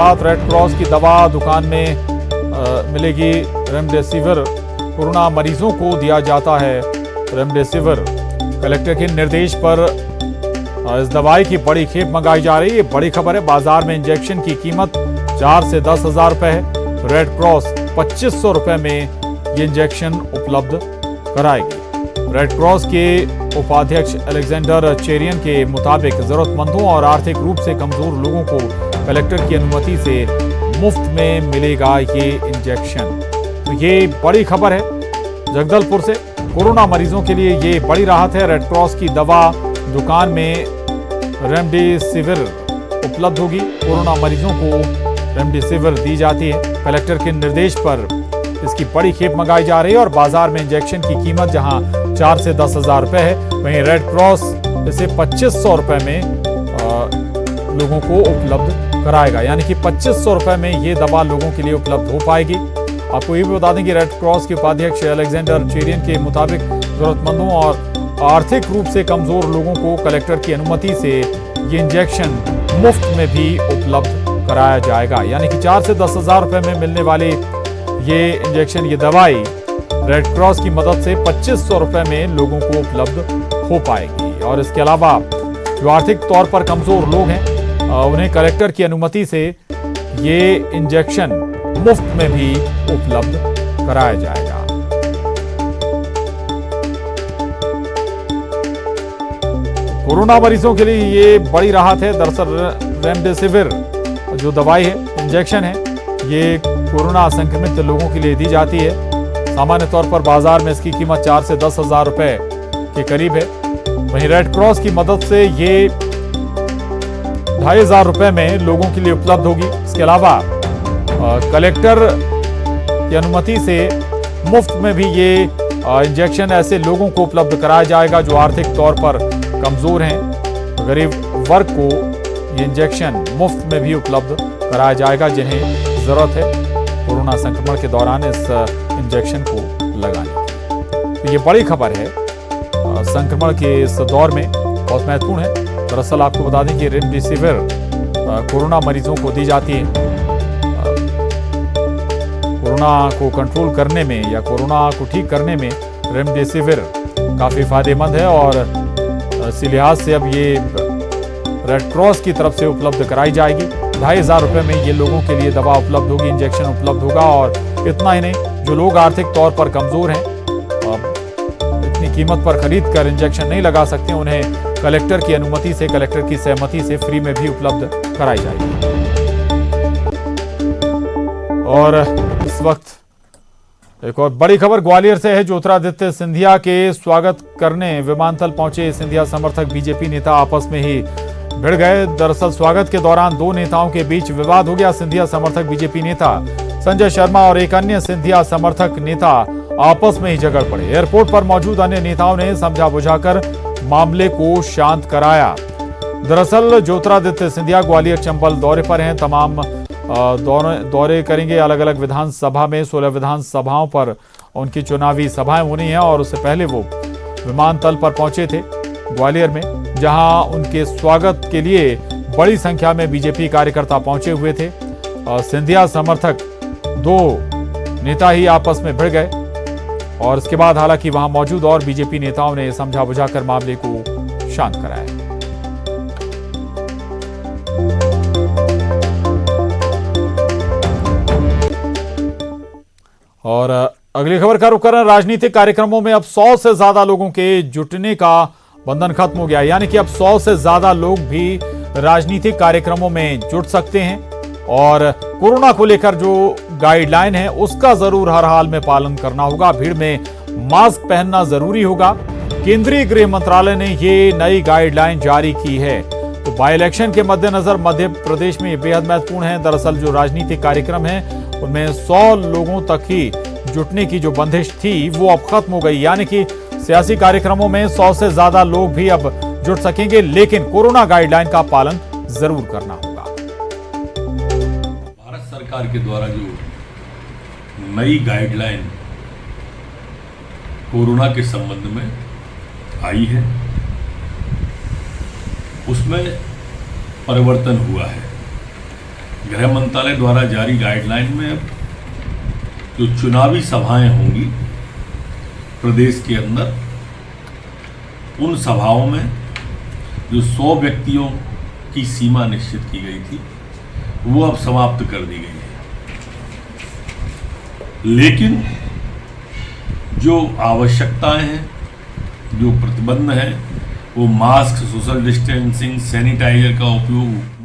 Red cross की दवा दुकान में मिलेगी रेमडेसिविर। कोरोना मरीजों को दिया जाता है रेमडेसिविर। कलेक्टर के निर्देश पर इस दवाई की बड़ी खेप मंगाई जा रही है। बड़ी खबर है, बाजार में इंजेक्शन की कीमत 4 से 10 हजार रुपए है। रेड क्रॉस 2500 रुपए में ये इंजेक्शन उपलब्ध कराएगी। रेड क्रॉस के उपाध्यक्ष अलेक्जेंडर चेरियन के मुताबिक जरूरतमंदों और आर्थिक रूप से कमजोर लोगों को कलेक्टर की अनुमति से मुफ्त में मिलेगा ये इंजेक्शन। तो ये बड़ी खबर है जगदलपुर से। कोरोना मरीजों के लिए ये बड़ी राहत है। रेड क्रॉस की दवा दुकान में रेमडेसिविर उपलब्ध होगी। कोरोना मरीजों को रेमडेसिविर दी जाती है। कलेक्टर के निर्देश पर इसकी बड़ी खेप मंगाई जा रही है और बाजार में इंजेक्शन की कीमत जहां 4 से 10 हजार रुपए है, वहीं रेड क्रॉस इसे 2500 रुपए में लोगों को उपलब्ध कराएगा। यानी कि 2500 रुपए में ये दवा लोगों के लिए उपलब्ध हो पाएगी। आपको ये भी बता दें कि रेड क्रॉस के उपाध्यक्ष अलेक्जेंडर चेरियन के मुताबिक जरूरतमंदों और आर्थिक रूप से कमजोर लोगों को कलेक्टर की अनुमति से ये इंजेक्शन मुफ्त में भी उपलब्ध कराया जाएगा। यानी कि 4 से 10 हजार रुपए में मिलने वाली ये इंजेक्शन, ये दवाई रेड क्रॉस की मदद से 2500 रुपए में लोगों को उपलब्ध हो पाएगी। और इसके अलावा जो आर्थिक तौर पर कमजोर लोग हैं उन्हें कलेक्टर की अनुमति से ये इंजेक्शन मुफ्त में भी उपलब्ध कराया जाएगा। कोरोना मरीजों के लिए ये बड़ी राहत है। दरअसल रेमडेसिविर जो दवाई है, इंजेक्शन है, ये कोरोना संक्रमित लोगों के लिए दी जाती है। सामान्य तौर पर बाजार में इसकी कीमत 4 से 10 हजार रुपए के करीब है। वहीं रेड क्रॉस की मदद से ये 2500 रुपए में लोगों के लिए उपलब्ध होगी। इसके अलावा कलेक्टर की अनुमति से मुफ्त में भी ये इंजेक्शन ऐसे लोगों को उपलब्ध कराया जाएगा जो आर्थिक तौर पर कमजोर हैं। गरीब वर्ग को ये इंजेक्शन मुफ्त में भी उपलब्ध कराया जाएगा जिन्हें जरूरत है कोरोना संक्रमण के दौरान इस इंजेक्शन को लगाने की। तो ये बड़ी खबर है, संक्रमण के इस दौर में बहुत महत्वपूर्ण है। दरअसल आपको बता दें कि रेमडेसिविर कोरोना मरीजों को दी जाती है। कोरोना को कंट्रोल करने में या कोरोना को ठीक करने में रेमडेसिविर काफी फायदेमंद है और इसी लिहाज से अब ये रेड क्रॉस की तरफ से उपलब्ध कराई जाएगी। 2500 रुपए में ये लोगों के लिए दवा उपलब्ध होगी, इंजेक्शन उपलब्ध होगा। और इतना ही नहीं, जो लोग आर्थिक तौर पर कमजोर हैं, इतनी कीमत पर खरीद कर इंजेक्शन नहीं लगा सकते, उन्हें कलेक्टर की अनुमति से, कलेक्टर की सहमति से फ्री में भी उपलब्ध कराई जाएगी। और इस वक्त एक और बड़ी खबर ग्वालियर से है। ज्योतिरादित्य सिंधिया के स्वागत करने विमानतल पहुंचे सिंधिया समर्थक बीजेपी नेता आपस में ही भिड़ गए। दरअसल स्वागत के दौरान दो नेताओं के बीच विवाद हो गया। सिंधिया समर्थक बीजेपी नेता संजय शर्मा और एक अन्य सिंधिया समर्थक नेता आपस में ही झगड़ पड़े। एयरपोर्ट पर मौजूद अन्य नेताओं ने समझा बुझाकर मामले को शांत कराया। दरअसल ज्योतिरादित्य सिंधिया ग्वालियर चंबल दौरे पर हैं। तमाम दौरे करेंगे अलग अलग विधानसभा में। 16 विधानसभाओं पर उनकी चुनावी सभाएं होनी है और उससे पहले वो विमानतल पर पहुंचे थे ग्वालियर में, जहां उनके स्वागत के लिए बड़ी संख्या में बीजेपी कार्यकर्ता पहुंचे हुए थे। सिंधिया समर्थक दो नेता ही आपस में भिड़ गए और इसके बाद हालांकि वहां मौजूद और बीजेपी नेताओं ने समझा बुझाकर मामले को शांत कराया। और अगली खबर का रुख कर रहे हैं। राजनीतिक कार्यक्रमों में अब 100 से ज्यादा लोगों के जुटने का बंधन खत्म हो गया। यानी कि अब 100 से ज्यादा लोग भी राजनीतिक कार्यक्रमों में जुट सकते हैं और कोरोना को लेकर जो गाइडलाइन है उसका जरूर हर हाल में पालन करना होगा। भीड़ में मास्क पहनना जरूरी होगा। केंद्रीय गृह मंत्रालय ने ये नई गाइडलाइन जारी की है। तो बाई इलेक्शन के मद्देनजर मध्य प्रदेश में बेहद महत्वपूर्ण है। दरअसल जो राजनीतिक कार्यक्रम है उनमें 100 लोगों तक ही जुटने की जो बंदिश थी वो अब खत्म हो गई। यानी कि सियासी कार्यक्रमों में 100 से ज्यादा लोग भी अब जुट सकेंगे, लेकिन कोरोना गाइडलाइन का पालन जरूर करना होगा। भारत सरकार के द्वारा जो नई गाइडलाइन कोरोना के संबंध में आई है उसमें परिवर्तन हुआ है। गृह मंत्रालय द्वारा जारी गाइडलाइन में जो चुनावी सभाएं होंगी प्रदेश के अंदर, उन सभाओं में जो 100 व्यक्तियों की सीमा निश्चित की गई थी वो अब समाप्त कर दी गई है। लेकिन जो आवश्यकताएं हैं, जो प्रतिबंध हैं, वो मास्क, सोशल डिस्टेंसिंग, सैनिटाइजर का उपयोग